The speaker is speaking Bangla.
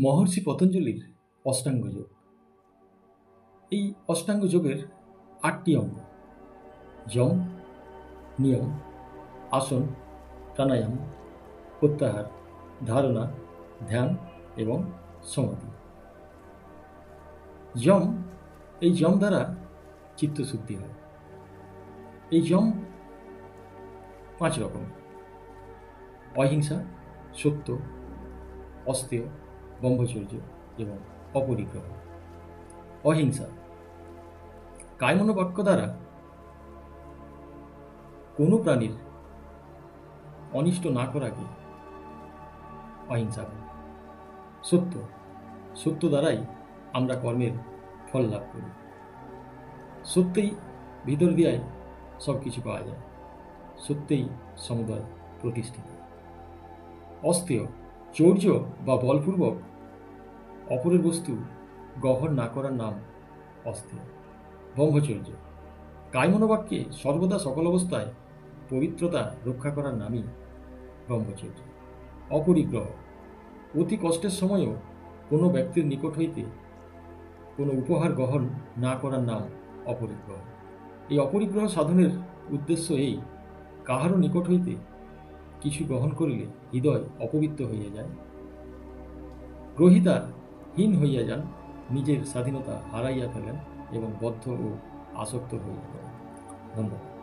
মহর্ষি পতঞ্জলির অষ্টাঙ্গ যোগ। এই অষ্টাঙ্গ যোগের ৮টি অঙ্গ: যম, নিয়ম, আসন, প্রাণায়াম, প্রত্যাহার, ধারণা, ধ্যান এবং সমাধি। এই যম দ্বারা চিত্তশুদ্ধি হয়। এই যম 5 রকম: অহিংসা, সত্য, অস্তেয়, ব্রহ্মচর্য এবং অপরিগ্রহ। অহিংসা: কায়মনোবাক্য দ্বারা কোনো প্রাণীর অনিষ্ট না করাকে অহিংসা বলে। সত্য দ্বারাই আমরা কর্মের ফল লাভ করি। সত্যেই ভিতর দিয়াই সব কিছু পাওয়া যায়। সত্যেই সমুদয় প্রতিষ্ঠিত। অস্তেয়: চৌর্য বা বলপূর্বক অপরের বস্তু গ্রহণ না করার নাম অস্তেয়। ব্রহ্মচর্য: কায়মনোবাক্যে সর্বদা সকল অবস্থায় পবিত্রতা রক্ষা করার নামই ব্রহ্মচর্য। অপরিগ্রহ: অতি কষ্টের সময়ও কোনো ব্যক্তির নিকট হইতে কোনো উপহার গ্রহণ না করার নাম অপরিগ্রহ। এই অপরিগ্রহ সাধনের উদ্দেশ্য এই: কাহারও নিকট হইতে কিছু গ্রহণ করিলে হৃদয় অপবিত্র হইয়া যায়, গ্রহিতা হীন হইয়া যান, নিজের স্বাধীনতা হারাইয়া ফেলেন এবং বদ্ধ ও আসক্ত হইয়া পড়েন। ধন্যবাদ।